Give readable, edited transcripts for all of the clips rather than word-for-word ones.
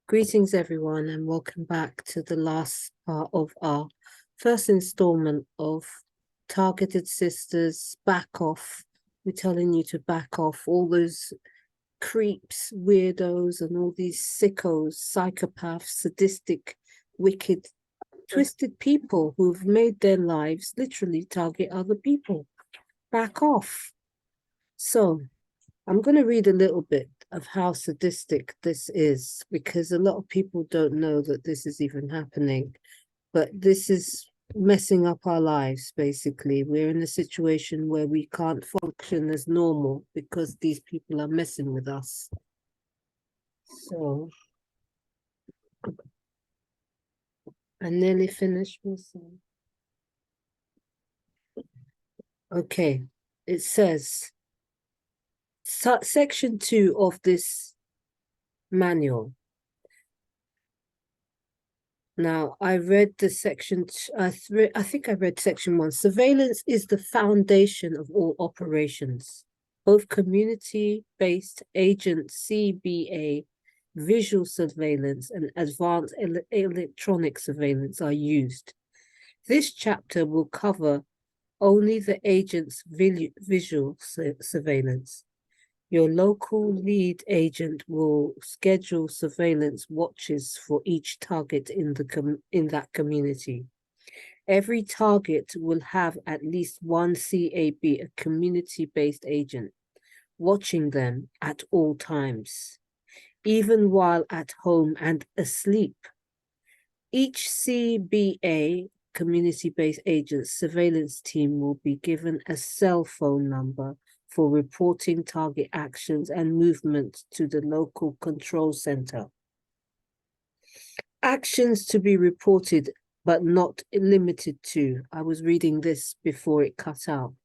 Greetings, everyone, and welcome back to the last part of our first installment of Targeted Sisters. Back off. We're telling you to back off all those creeps, weirdos, and all these sickos, psychopaths, sadistic, wicked, twisted people who've made their lives literally target other people. Back off. So, I'm going to read a little bit of how sadistic this is, because a lot of people don't know that this is even happening. But this is messing up our lives, basically. We're in a situation where we can't function as normal because these people are messing with us. So, I nearly finished myself. Okay, it says, section 2 of this manual. Now, I read the section, I think I read section 1. Surveillance is the foundation of all operations. Both community-based agent CBA, visual surveillance, and advanced electronic surveillance are used. This chapter will cover only the agent's visual surveillance. Your local lead agent will schedule surveillance watches for each target in that community. Every target will have at least one CAB, a community-based agent, watching them at all times, even while at home and asleep. Each CBA, community-based agent surveillance team, will be given a cell phone number for reporting target actions and movement to the local control center. Actions to be reported, but not limited to. I was reading this before it cut out.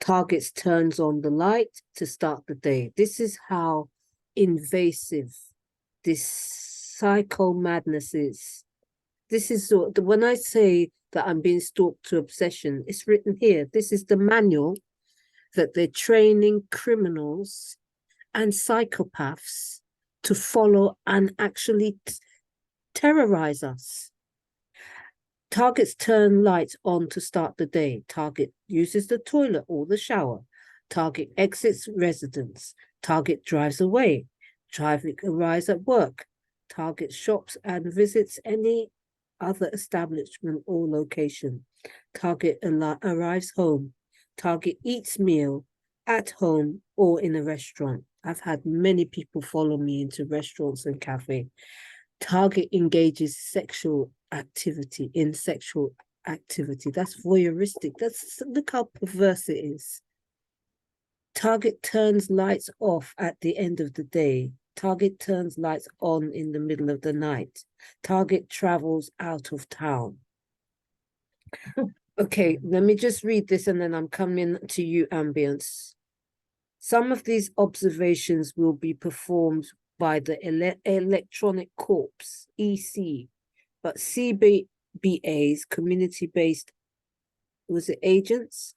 Targets turns on the light to start the day. This is how invasive this psycho madness is. This is when I say that I'm being stalked to obsession, it's written here. This is the manual that they're training criminals and psychopaths to follow and actually terrorize us. Targets turn lights on to start the day. Target uses the toilet or the shower. Target exits residence. Target drives away. Target arrives at work. Target shops and visits any other establishment or location. Target arrives home. Target eats meal at home or in a restaurant. I've had many people follow me into restaurants and cafes. Target engages sexual activity. That's voyeuristic. Look how perverse it is. Target turns lights off at the end of the day. Target turns lights on in the middle of the night. Target travels out of town. Okay, let me just read this and then I'm coming to you, Ambience. Some of these observations will be performed by the Electronic Corps, EC, but CBA's community-based, agents,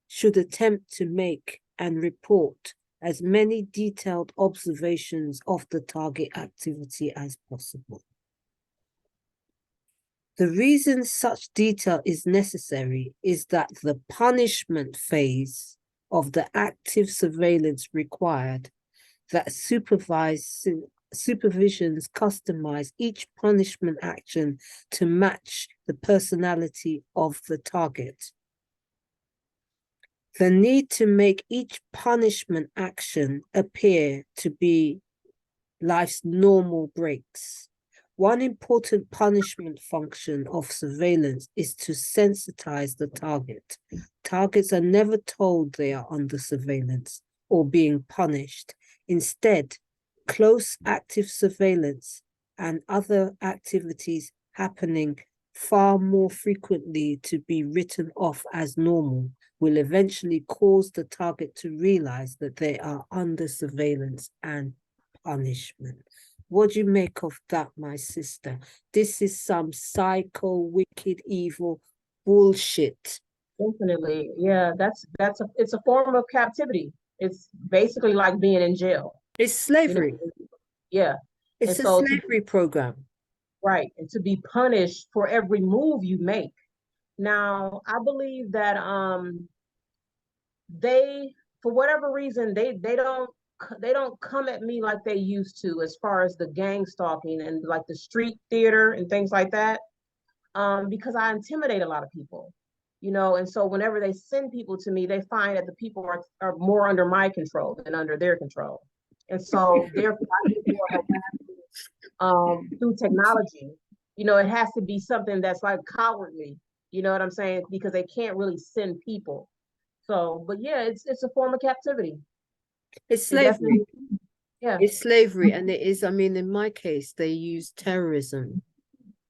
should attempt to make and report as many detailed observations of the target activity as possible. The reason such detail is necessary is that the punishment phase of the active surveillance required that supervisions customize each punishment action to match the personality of the target. The need to make each punishment action appear to be life's normal breaks. One important punishment function of surveillance is to sensitize the target. Targets are never told they are under surveillance or being punished. Instead, close active surveillance and other activities happening far more frequently to be written off as normal will eventually cause the target to realize that they are under surveillance and punishment. What do you make of that, my sister? This is some psycho, wicked, evil bullshit. Definitely. Yeah, it's a form of captivity. It's basically like being in jail. It's You know, slavery. yeah. And It's a so to slavery program. right, and to be punished for every move you make. Now, I believe that they, for whatever reason, they don't come at me like they used to, as far as the gang stalking and like the street theater and things like that, because I intimidate a lot of people, and so whenever they send people to me, they find that the people are more under my control than under their control. And so therefore I get more harassment through technology. It has to be something that's like cowardly, you know what I'm saying? Because they can't really send people. So, but yeah, it's a form of captivity. It's It definitely, slavery. yeah. It's slavery, and it is. I mean, in my case, they use terrorism.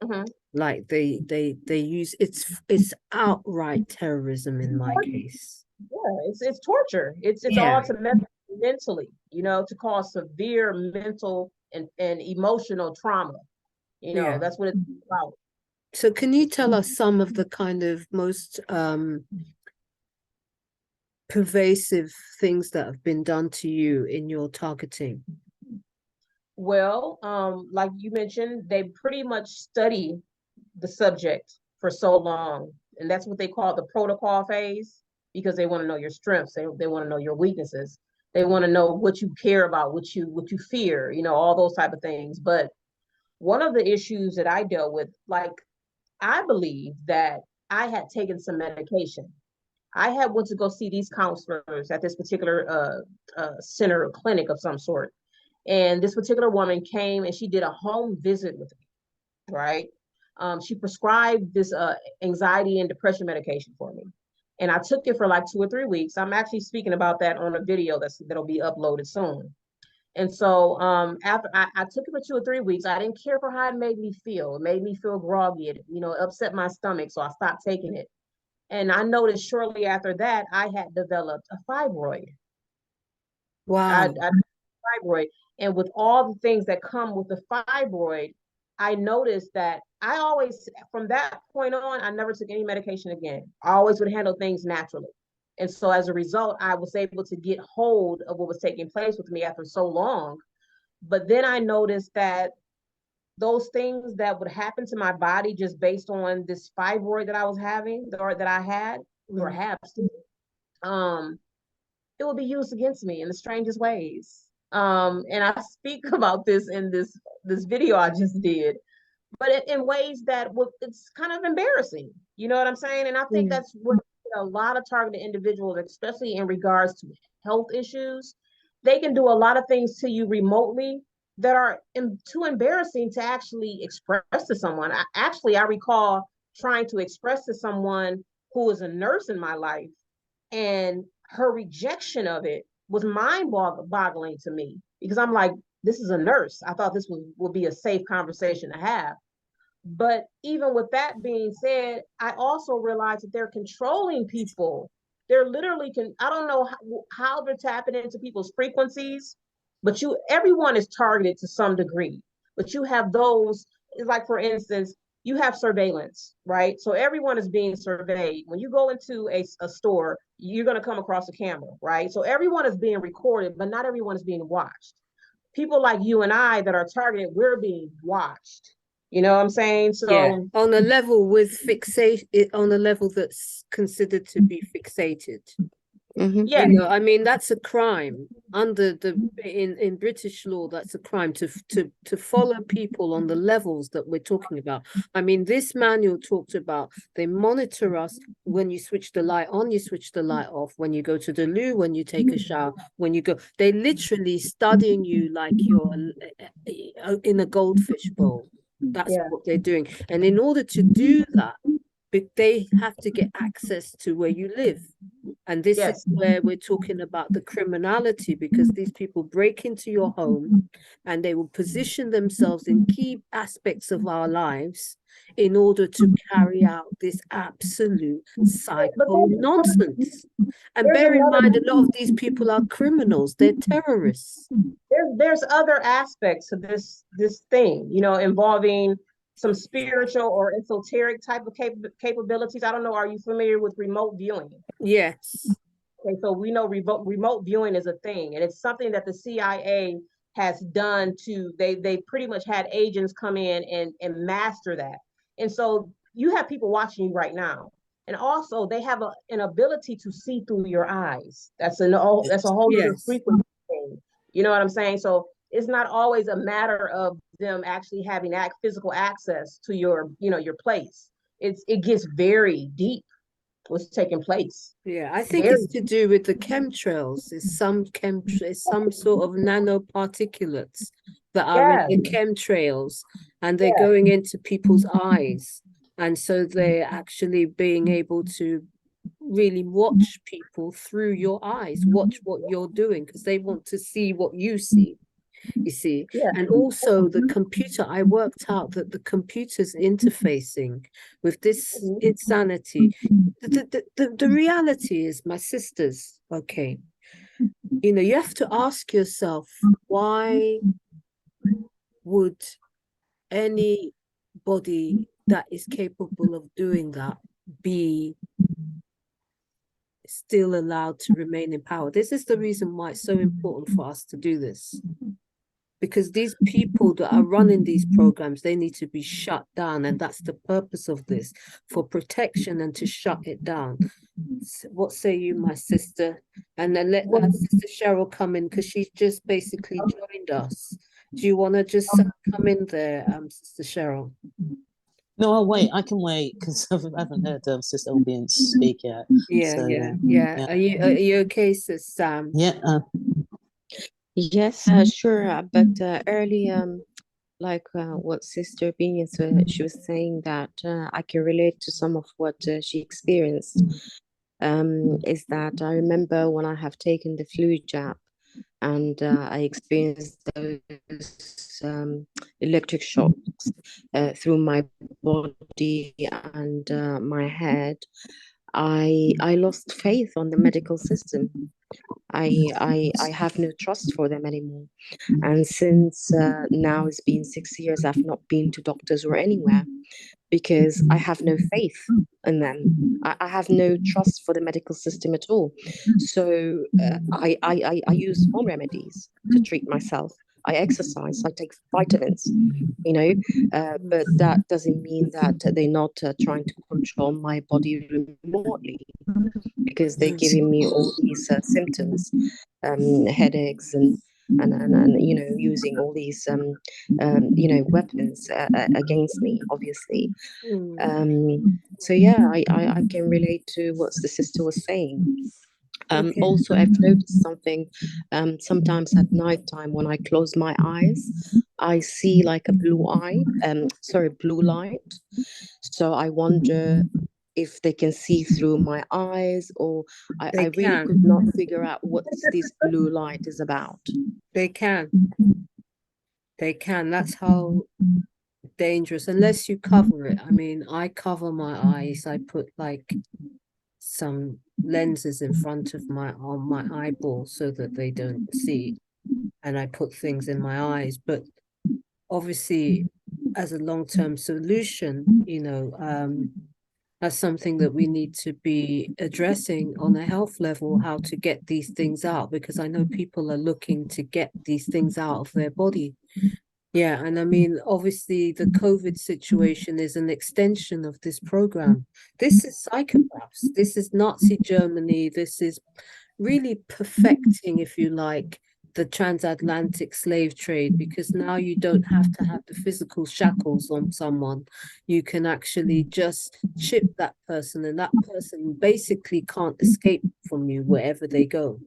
Hmm. Like they use it's outright terrorism in my case. Yeah, it's torture. It's Yeah, all to mess mentally, to cause severe mental and emotional trauma. yeah. That's what it's about. So can you tell us some of the kind of most pervasive things that have been done to you in your targeting? Well, like you mentioned, they pretty much study the subject for so long, and that's what they call the protocol phase, because they want to know your strengths, they want to know your weaknesses, they want to know what you care about, what you fear, all those type of things. But one of the issues that I dealt with, like, I believe that I had taken some medication. I had went to go see these counselors at this particular center or clinic of some sort. And this particular woman came and she did a home visit with me, right? She prescribed this anxiety and depression medication for me. And I took it for like 2 or 3 weeks. I'm actually speaking about that on a video that'll be uploaded soon. And so after I took it for 2 or 3 weeks, I didn't care for how it made me feel. It made me feel groggy. It upset my stomach. So I stopped taking it. And I noticed shortly after that, I had developed a fibroid. Wow. I fibroid. And with all the things that come with the fibroid, I noticed that I always, from that point on, I never took any medication again. I always would handle things naturally. And so as a result, I was able to get hold of what was taking place with me after so long. But then I noticed that those things that would happen to my body just based on this fibroid that I was having, or that I had, or Mm. have, um, it will be used against me in the strangest ways. And I speak about this in this video I just did, but in ways that it's kind of embarrassing. You know what I'm saying? And I think Yeah. that's what a lot of targeted individuals, especially in regards to health issues, they can do a lot of things to you remotely that are too embarrassing to actually express to someone. I recall trying to express to someone who was a nurse in my life, and her rejection of it was mind boggling to me, because I'm like, this is a nurse. I thought this would be a safe conversation to have. But even with that being said, I also realized that they're controlling people. They're literally I don't know how they're tapping into people's frequencies, but everyone is targeted to some degree. But you have those, like for instance, you have surveillance, right? So everyone is being surveyed. When you go into a store, you're going to come across a camera, right? So everyone is being recorded, but not everyone is being watched. People like you and I that are targeted, we're being watched. You know what I'm saying? Yeah, So on a level with fixation, on a level that's considered to be fixated. Mm-hmm. yeah, You know, I mean, that's a crime under the in British law. That's a crime to follow people on the levels that we're talking about. I mean, this manual talked about they monitor us when you switch the light on, you switch the light off, when you go to the loo, when you take a shower, when you go. They literally studying you like you're in a goldfish bowl. That's yeah, what they're doing, and in order to do that, they have to get access to where you live. And this is yes, where we're talking about the criminality, because these people break into your home and they will position themselves in key aspects of our lives in order to carry out this absolute but psycho nonsense. And there's bear in another mind, a lot of these people are criminals, they're terrorists. there's other aspects to this thing, involving some spiritual or esoteric type of capabilities. I don't know. Are you familiar with remote viewing? Yes. Okay, so we know remote viewing is a thing, and it's something that the CIA has done to, they pretty much had agents come in and master that. And so you have people watching you right now. And also they have an ability to see through your eyes. That's that's a whole other Yes. frequency thing. You know what I'm saying? So it's not always a matter of them actually having physical access to your, your place. It gets very deep what's taking place. Yeah, I think Very it's to do with the chemtrails. It's some sort of nanoparticulates that are in yeah, the chemtrails, and they're yeah. going into people's eyes. And so they're actually being able to really watch people through your eyes, watch what you're doing, because they want to see what you see. You see, Yeah. and also the computer, I worked out that the computer's interfacing with this Mhm. insanity. The reality is, my sisters, okay, you have to ask yourself, why would anybody that is capable of doing that be still allowed to remain in power? This is the reason why it's so important for us to do this. Because these people that are running these programs, they need to be shut down. And that's the purpose of this, for protection and to shut it down. What say you, my sister? And then let Well, Sister Cheryl come in, because she's just basically joined us. Do you want to just come in there, Sister Cheryl? No, I'll wait. I can wait because I haven't heard Sister Albien speak yet. Yeah, So, yeah, yeah. yeah. Are you okay, Sis Sam? Yeah. Yes, sure. But early, like what Sister Benius, she was saying that I can relate to some of what she experienced. Is that I remember when I have taken the flu jab, and I experienced those electric shocks through my body and my head. I lost faith on the medical system. I have no trust for them anymore. And since now it's been 6 years, I've not been to doctors or anywhere because I have no faith in them. I have no trust for the medical system at all. So I use home remedies to treat myself. I exercise, I take vitamins, but that doesn't mean that they're not trying to control my body remotely, because they're giving me all these symptoms, headaches and using all these weapons against me, obviously. So yeah, I can relate to what the sister was saying. Okay. Also, I've noticed something. Sometimes at night time, when I close my eyes, I see like a blue light. So I wonder if they can see through my eyes, or I They really can. could not figure out what this blue light is about. They can. They can. That's how dangerous, unless you cover it. I mean, I cover my eyes. I put like some lenses in front of on my eyeball so that they don't see, and I put things in my eyes. But obviously, as a long-term solution, that's something that we need to be addressing on a health level, how to get these things out, because I know people are looking to get these things out of their body. Yeah, and I mean, obviously, the COVID situation is an extension of this program. This is psychopaths. This is Nazi Germany. This is really perfecting, if you like, the transatlantic slave trade, because now you don't have to have the physical shackles on someone. You can actually just chip that person, and that person basically can't escape from you wherever they go.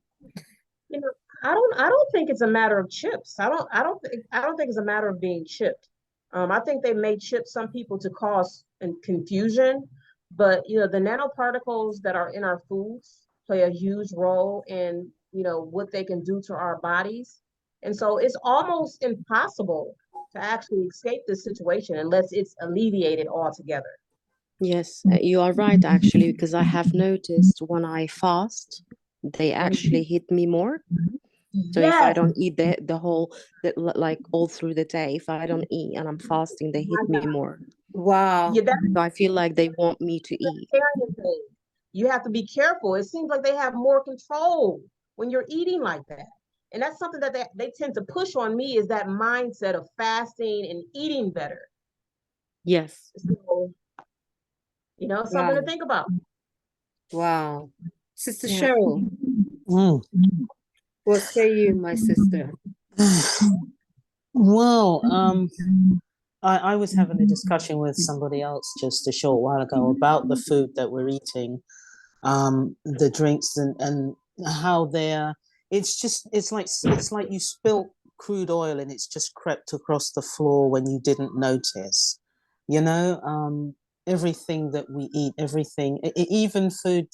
you know, I don't think it's a matter of chips. I don't think it's a matter of being chipped. I think they may chip some people to cause confusion, but the nanoparticles that are in our foods play a huge role in what they can do to our bodies, and so it's almost impossible to actually escape this situation unless it's alleviated altogether. Yes, you are right, actually, because I have noticed when I fast, they actually hit me more. So if I Yes, don't eat like all through the day, if I don't eat and I'm fasting, they hit my me God. more. Wow. Yeah, that's So I feel like they want me to a eat. vegetarian thing. You have to be careful. It seems like they have more control when you're eating like that. And that's something that they tend to push on me, is that mindset of fasting and eating better. Yes. So, something to Wow. think about. Wow. Sister Yeah. Cheryl, Mm. what say you, my sister? Well, I was having a discussion with somebody else just a short while ago about the food that we're eating, the drinks, and how it's like you spilt crude oil and it's just crept across the floor when you didn't notice. Everything that we eat, everything, even food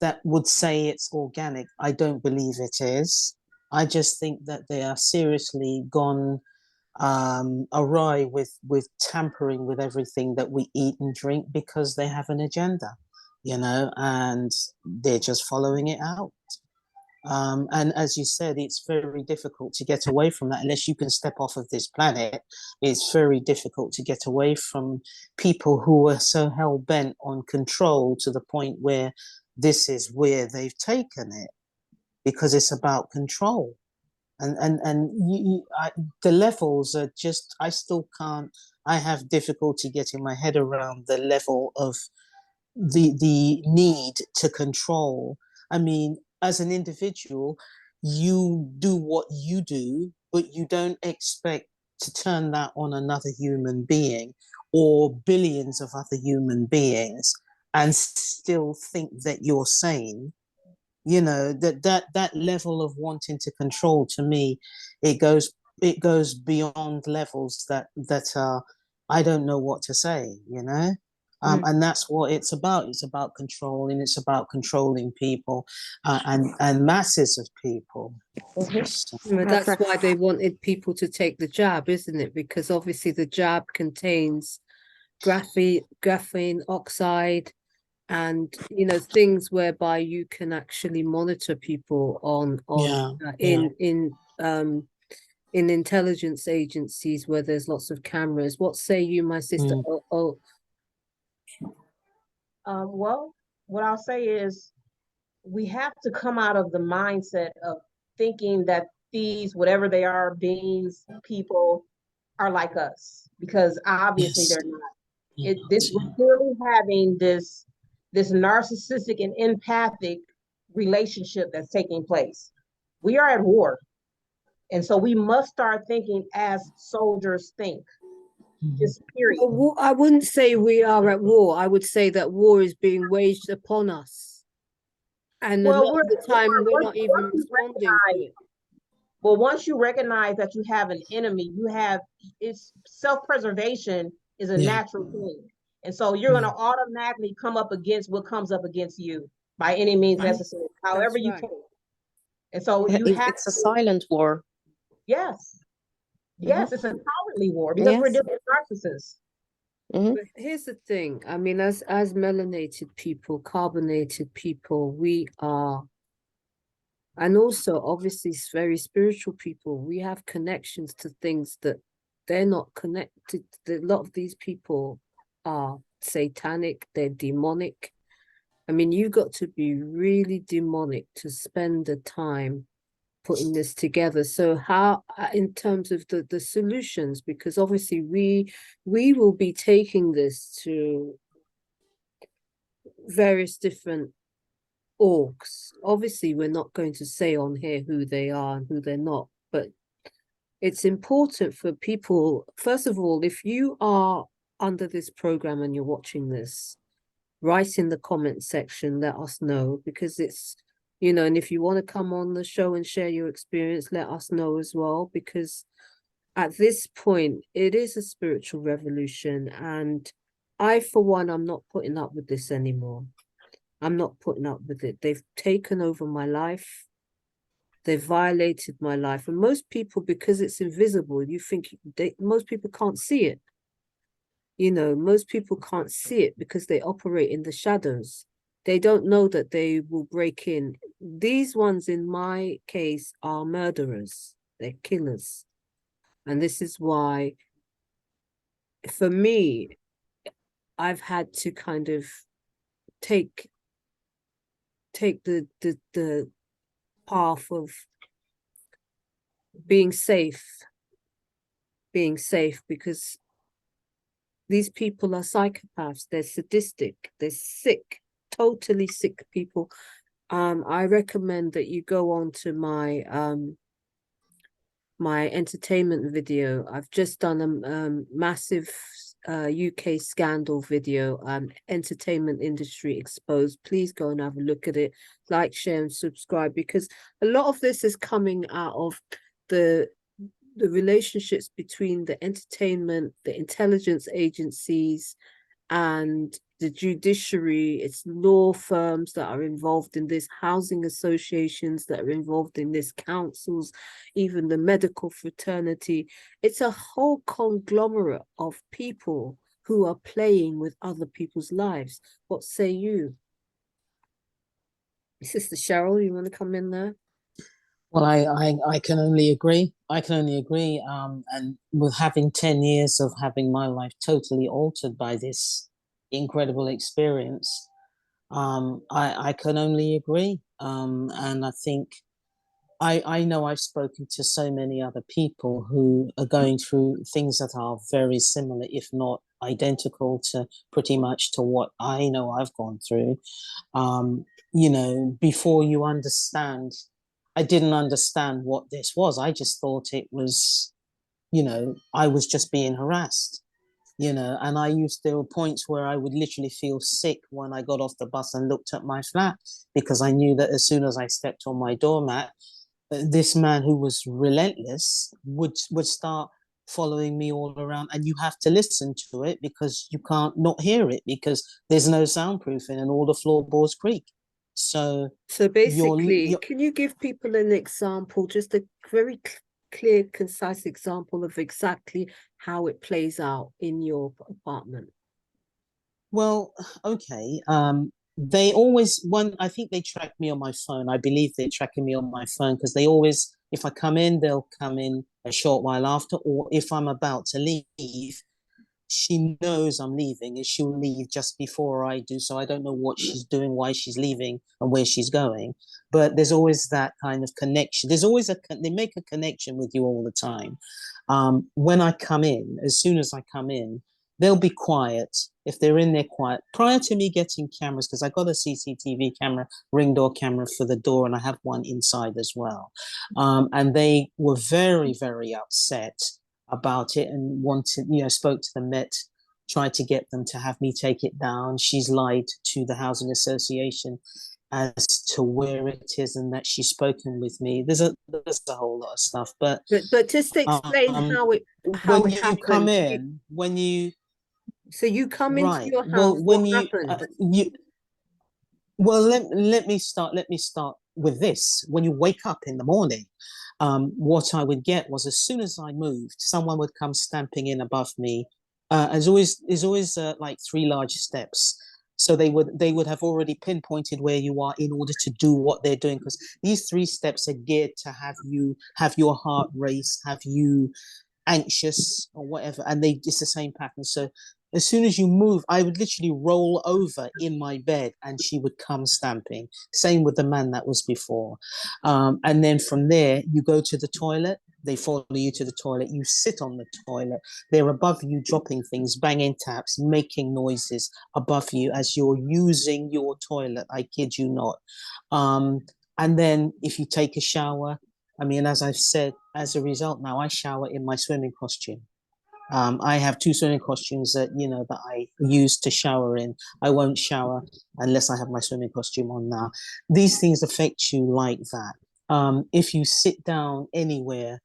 that would say it's organic, I don't believe it is. I just think that they are seriously gone awry with tampering with everything that we eat and drink because they have an agenda, and they're just following it out. And as you said, it's very difficult to get away from that unless you can step off of this planet. It's very difficult to get away from people who are so hell bent on control to the point where this is where they've taken it, because it's about control. The levels are just, I still can't, I have difficulty getting my head around the level of the need to control. I mean, as an individual, you do what you do, but you don't expect to turn that on another human being or billions of other human beings and still think that you're sane. That level of wanting to control, to me, it goes beyond levels that are, I don't know what to say. And that's what it's about. It's about control, and it's about controlling people, and masses of people. So, Well, That's that's right. why they wanted people to take the jab, isn't it? Because obviously the jab contains graphene oxide, and things whereby you can actually monitor people yeah, yeah. in intelligence agencies where there's lots of cameras. What say you, my sister? Mm, Oh, Well, what I'll say is, we have to come out of the mindset of thinking that these, whatever they are, beings, people, are like us, because obviously yes. they're not. We're Yeah. clearly having this narcissistic and empathic relationship that's taking place. We are at war. And so we must start thinking as soldiers think, Mhm. just period. I wouldn't say we are at war. I would say that war is being waged upon us. And a Well, lot of the time, we're not even responding to it. once you recognize that you have an enemy, it's self-preservation is a Yeah. natural thing. And so you're going to automatically come up against what comes up against you by any means necessary, however That's you right. can. And so you have It's a silent war. yes, Mhm. it's a cowardly war because we're Yes. dealing with narcissists. Mhm. But here's the thing. I mean, as melanated people, carbonated people, we are, and also obviously very spiritual people, we have connections to things that they're not connected. A lot of these people are satanic, they're demonic. I mean, you got to be really demonic to spend the time putting this together. So how, in terms of the solutions, because obviously we will be taking this to various different orgs. Obviously, we're not going to say on here who they are and who they're not, but it's important for people, first of all, if you are under this program and you're watching this, write in the comment section, let us know, because it's, and if you want to come on the show and share your experience, let us know as well, because at this point, it is a spiritual revolution. And I, for one, I'm not putting up with this anymore. I'm not putting up with it. They've taken over my life. They've violated my life. And most people, because it's invisible, you think most people can't see it. Most people can't see it because they operate in the shadows. They don't know that they will break in. These ones, in my case, are murderers. They're killers. And this is why, for me, I've had to kind of take take the path of being safe, because these people are psychopaths, they're sadistic, they're sick, totally sick people. I recommend that you go on to my my entertainment video. I've just done a massive UK scandal video, entertainment industry exposed. Please go and have a look at it, like, share and subscribe, because a lot of this is coming out of the relationships between the entertainment, the intelligence agencies, and the judiciary. It's law firms that are involved in this, housing associations that are involved in this, councils, even the medical fraternity. It's a whole conglomerate of people who are playing with other people's lives. What say you? Sister Cheryl, you want to come in there? Well, I can only agree. I can only agree. And with having 10 years of having my life totally altered by this incredible experience, I can only agree. And I think I know I've spoken to so many other people who are going through things that are very similar, if not identical to pretty much to what I know I've gone through. You know, before you understand, I didn't understand what this was. I just thought it was, you know, I was just being harassed, you know, and there were points where I would literally feel sick when I got off the bus and looked at my flat, because I knew that as soon as I stepped on my doormat, this man who was relentless would start following me all around, and you have to listen to it because you can't not hear it, because there's no soundproofing and all the floorboards creak. So basically, can you give people an example, just a very clear, concise example of exactly how it plays out in your apartment? Well, okay. They always, I think they track me on my phone. I believe they're tracking me on my phone because they always, if I come in, they'll come in a short while after, or if I'm about to leave, she knows I'm leaving and she'll leave just before I do. So I don't know what she's doing, why she's leaving and where she's going. But there's always that kind of connection. There's always they make a connection with you all the time. When I come in, as soon as I come in, they'll be quiet. If they're in there quiet, prior to me getting cameras, because I got a CCTV camera, ring door camera for the door, and I have one inside as well. And they were very, very upset about it and wanted, you know, spoke to the Met, tried to get them to have me take it down. She's lied to the housing association as to where it is and that she's spoken with me. There's a whole lot of stuff, but just explain how it when you happened. come in, when you so you come into right, your house, well, when what you happened? well, let me start with this. When you wake up in the morning, what I would get was, as soon as I moved, someone would come stamping in above me. There's always like 3 large steps. So they would have already pinpointed where you are in order to do what they're doing, because these 3 steps are geared to have you have your heart race, have you anxious or whatever, and it's the same pattern. So as soon as you move, I would literally roll over in my bed and she would come stamping. Same with the man that was before. And then from there, you go to the toilet. They follow you to the toilet. You sit on the toilet. They're above you, dropping things, banging taps, making noises above you as you're using your toilet. I kid you not. And then if you take a shower, I mean, as I've said, as a result, now I shower in my swimming costume. I have 2 swimming costumes that, you know, that I use to shower in. I won't shower unless I have my swimming costume on now. These things affect you like that. If you sit down anywhere,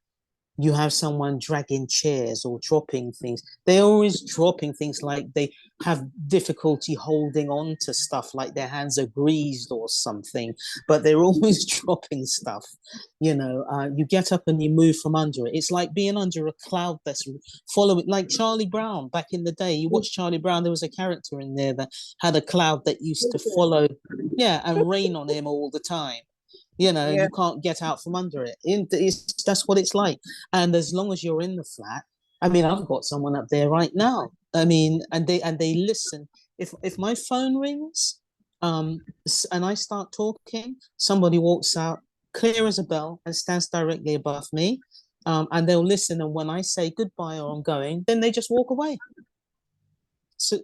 you have someone dragging chairs or dropping things. They're always dropping things, like they have difficulty holding on to stuff, like their hands are greased or something, but they're always dropping stuff. You know, you get up and you move from under it. It's like being under a cloud that's following, like Charlie Brown back in the day. You watch Charlie Brown, there was a character in there that had a cloud that used to follow, yeah, and rain on him all the time. You know, Yeah. you can't get out from under it. That's what it's like. And as long as you're in the flat, I mean, I've got someone up there right now. I mean, and they listen. If my phone rings, and I start talking, somebody walks out clear as a bell and stands directly above me. And they'll listen. And when I say goodbye or I'm going, then they just walk away. So,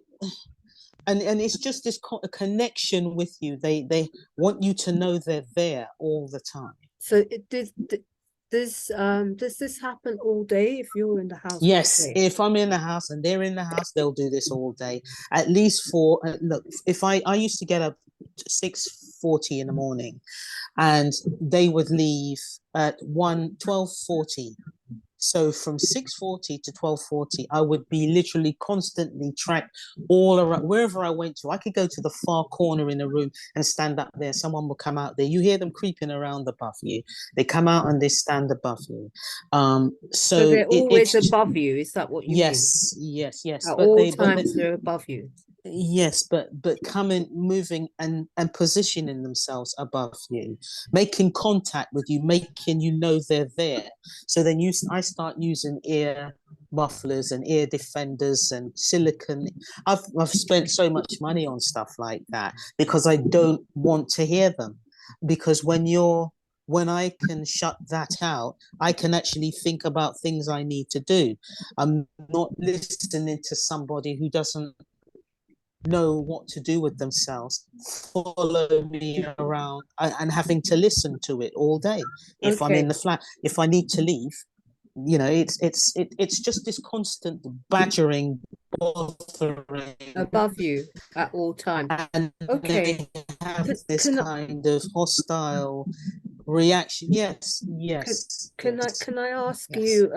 and it's just this a connection with you. They want you to know they're there all the time. So does this happen all day if you're in the house? Yes, if I'm in the house and they're in the house, they'll do this all day. At least for look, if I used to get up 6:40 in the morning, and they would leave at 12:40. So from 6:40 to 12:40, I would be literally constantly tracked all around. Wherever I went to, I could go to the far corner in a room and stand up there. Someone will come out there. You hear them creeping around above you. They come out and they stand above you. So they're always above you. Is that what you mean? Yes. At all times they're above you. Yes, but coming, moving, and positioning themselves above you, making contact with you, making you know they're there. So then I start using ear mufflers and ear defenders and silicone. I've spent so much money on stuff like that because I don't want to hear them. Because when I can shut that out, I can actually think about things I need to do. I'm not listening to somebody who doesn't know what to do with themselves, follow me around, and having to listen to it all day. If I'm in the flat, if I need to leave, it's just this constant badgering, bothering above you at all times. And they have this kind of hostile reaction. Yes. Can I ask you,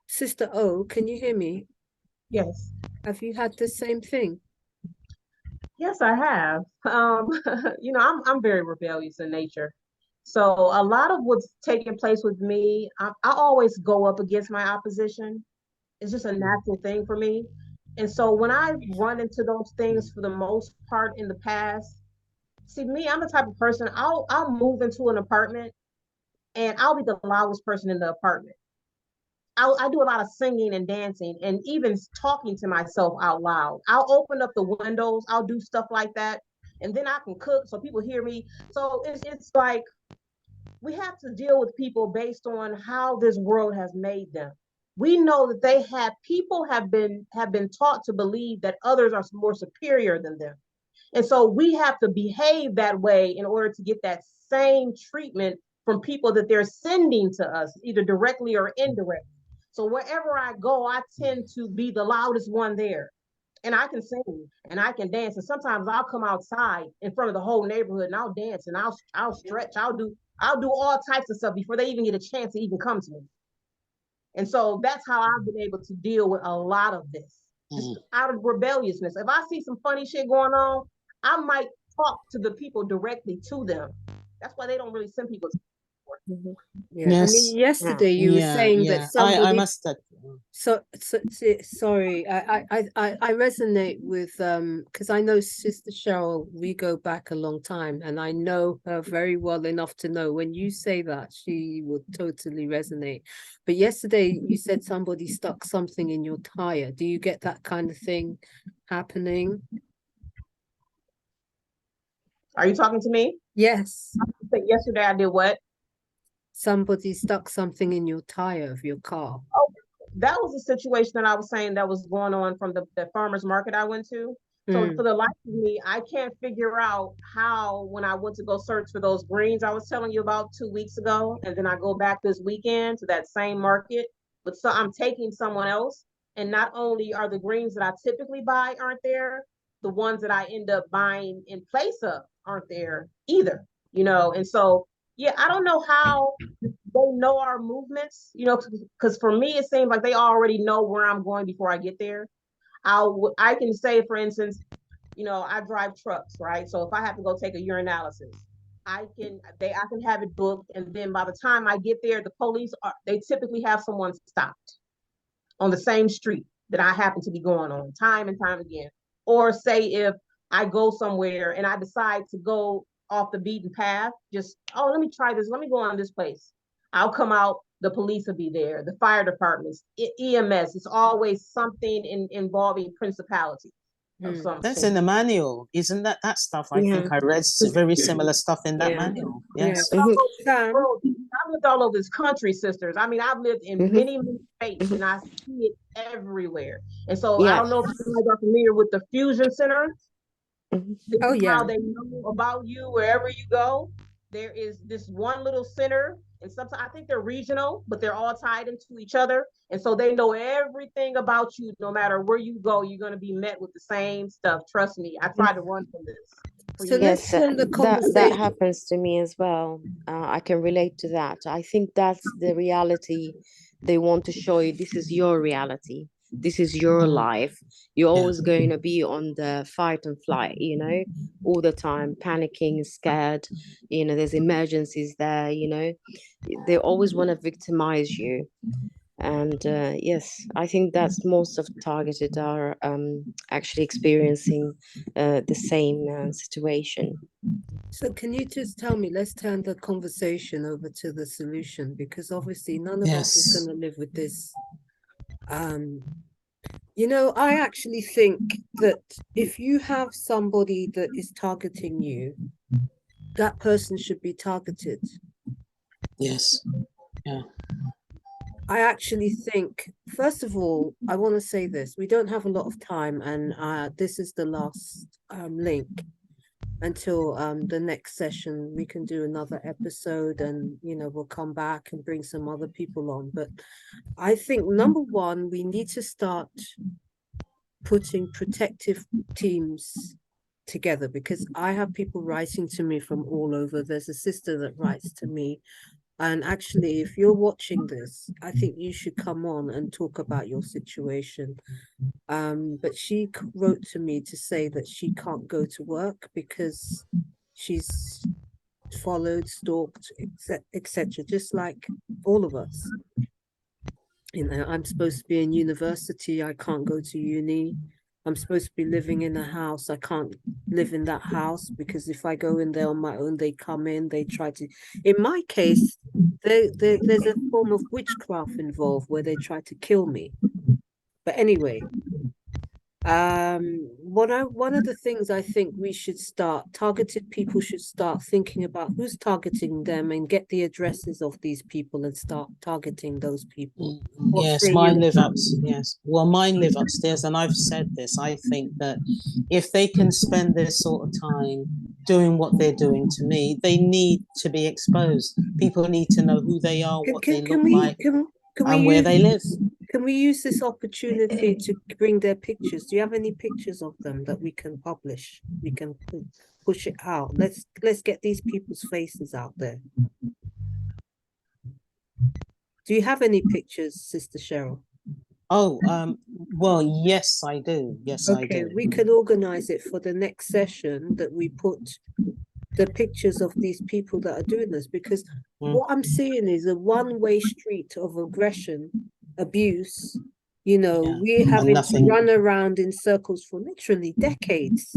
Sister O, can you hear me? Yes. Have you had the same thing? Yes, I have. I'm very rebellious in nature. So a lot of what's taking place with me, I always go up against my opposition. It's just a natural thing for me. And so when I run into those things for the most part in the past, see me, I'm the type of person, I'll move into an apartment and I'll be the loudest person in the apartment. I do a lot of singing and dancing and even talking to myself out loud. I'll open up the windows, I'll do stuff like that, and then I can cook so people hear me. So it's like we have to deal with people based on how this world has made them. We know that people have been taught to believe that others are more superior than them. And so we have to behave that way in order to get that same treatment from people that they're sending to us, either directly or indirectly. So wherever I go, I tend to be the loudest one there. And I can sing and I can dance. And sometimes I'll come outside in front of the whole neighborhood and I'll dance and I'll stretch. I'll do all types of stuff before they even get a chance to even come to me. And so that's how I've been able to deal with a lot of this. Just out of rebelliousness. If I see some funny shit going on, I might talk to the people directly to them. That's why they don't really send people to Yeah. Yes. I mean, yesterday you were saying that somebody. I must. Sorry. I resonate with because I know Sister Cheryl. We go back a long time, and I know her very well enough to know when you say that she would totally resonate. But yesterday you said somebody stuck something in your tire. Do you get that kind of thing happening? Are you talking to me? Yes. Yesterday I did what? Somebody stuck something in your tire of your car. Oh, that was a situation that I was saying that was going on from the farmer's market I went to. So for the life of me, I can't figure out how, when I went to go search for those greens I was telling you about 2 weeks ago, and then I go back this weekend to that same market, but so I'm taking someone else. And not only are the greens that I typically buy aren't there, the ones that I end up buying in place of aren't there either, and so yeah, I don't know how they know our movements, because for me, it seems like they already know where I'm going before I get there. I can say, for instance, I drive trucks, right? So if I have to go take a urinalysis, I can have it booked. And then by the time I get there, the police they typically have someone stopped on the same street that I happen to be going on time and time again. Or say if I go somewhere and I decide to go off the beaten path, let me try this. Let me go on this place. I'll come out, the police will be there, the fire departments, EMS. It's always something involving principality. of Mm. some That's sort. in the manual, isn't that stuff? I think Yeah. I read very similar stuff in that Yeah. manual. Yeah. Yes. Mhm. Sam, World, I've lived all over this country, sisters. I mean, I've lived in Mhm. many states, Mhm. and I see it everywhere. And so I Yeah. don't know if you guys are familiar with the Fusion Center. Mhm. This oh is yeah, how they know about you wherever you go. There is this one little center, and sometimes I think they're regional, but they're all tied into each other. And so they know everything about you. No matter where you go, you're going to be met with the same stuff. Trust me. I tried to run from this for so years. let's Yes, turn the that conversation. happens to me as well. I can relate to that. I think that's the reality they want to show you. This is your reality. This is your Mm. life. You're Yeah. always going to be on the fight and flight, all the time, panicking, scared. There's emergencies there, They always want to victimize you. And yes, I think that's most of targeted are actually experiencing the same situation. So can you just tell me, let's turn the conversation over to the solution, because obviously none of us is Yes. going to live with this. I actually think that if you have somebody that is targeting you, that person should be targeted. Yes. Yeah. I actually think, first of all, I want to say this. We don't have a lot of time, and this is the last link. Until the next session, we can do another episode, and we'll come back and bring some other people on. But I think number one, we need to start putting protective teams together, because I have people writing to me from all over. There's a sister that writes to me, and actually, if you're watching this, I think you should come on and talk about your situation. But she wrote to me to say that she can't go to work because she's followed, stalked, etc. Just like all of us. I'm supposed to be in university. I can't go to uni. I'm supposed to be living in a house. I can't live in that house because if I go in there on my own, they come in, they try to. In my case, there's a form of witchcraft involved where they try to kill me. But anyway, one of the things I think we should start, targeted people should start thinking about who's targeting them and get the addresses of these people and start targeting those people. Yes, mine live up. Yes, well, mine live upstairs, and I've said this. I think that if they can spend this sort of time doing what they're doing to me, they need to be exposed. People need to know who they are, what they look like, and where they live. Can we use this opportunity to bring their pictures? Do you have any pictures of them that we can publish? We can push it out. Let's get these people's faces out there. Do you have any pictures, Sister Cheryl? Oh, well, yes, I do. Yes, I Okay, do. we can organize it for the next session that we put the pictures of these people that are doing this, because what I'm seeing is a one-way street of aggression, abuse. Yeah. We're having to nothing. run around in circles for literally decades.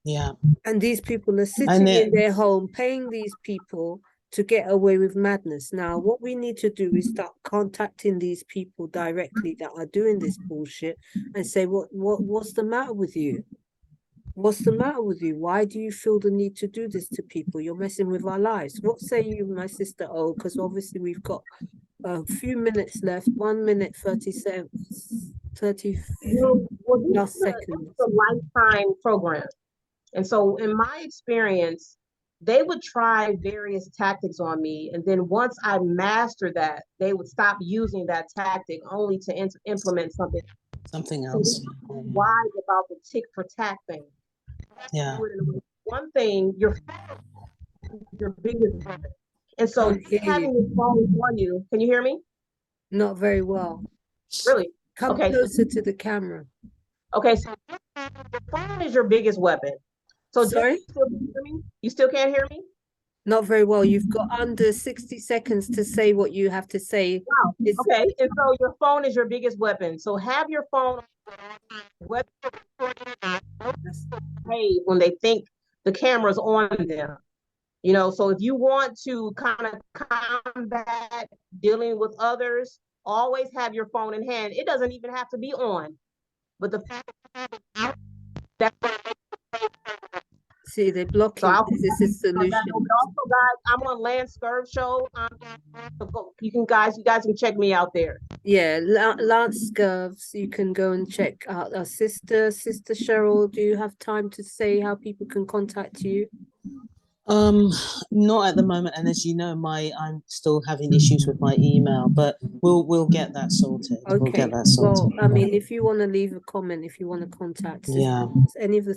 Yeah. And these people are sitting in their home, paying these people to get away with madness. Now, what we need to do is start contacting these people directly that are doing this bullshit and say, what's the matter with you? What's the matter with you? Why do you feel the need to do this to people? You're messing with our lives. What say you, my sister? Oh, because obviously we've got a few minutes left, 1 minute, 30 seconds, 30 Well, plus this is seconds. a lifetime program. And so in my experience, they would try various tactics on me. And then once I mastered that, they would stop using that tactic only to implement something. Something So else. wise about the tick for tack thing. Yeah. One thing, your biggest weapon. And so Can't hear having you. this phone on you, can you hear me? Not very well. Really? Come Okay. closer to the camera. Okay, so the phone is your biggest weapon. So Sorry? You still can't hear me? Not very well. You've got under 60 seconds to say what you have to say. Wow. Okay, and so your phone is your biggest weapon. So have your phone when they think the camera's on them. So if you want to kind of combat dealing with others, always have your phone in hand. It doesn't even have to be on, but the fact That's what I make. See, they're So blocking. I'll This is but solution. also, guys, I'm on Lance Scurv show. So you guys can check me out there. Yeah, Lance Scurvs, you can go and check out our Sister Cheryl. Do you have time to say how people can contact you? Not at the moment, and as you know, I'm still having issues with my email, but we'll get that sorted. We'll Okay. get that sorted. Well, I mean, if you want to leave a comment, if you want to contact Yeah. any of the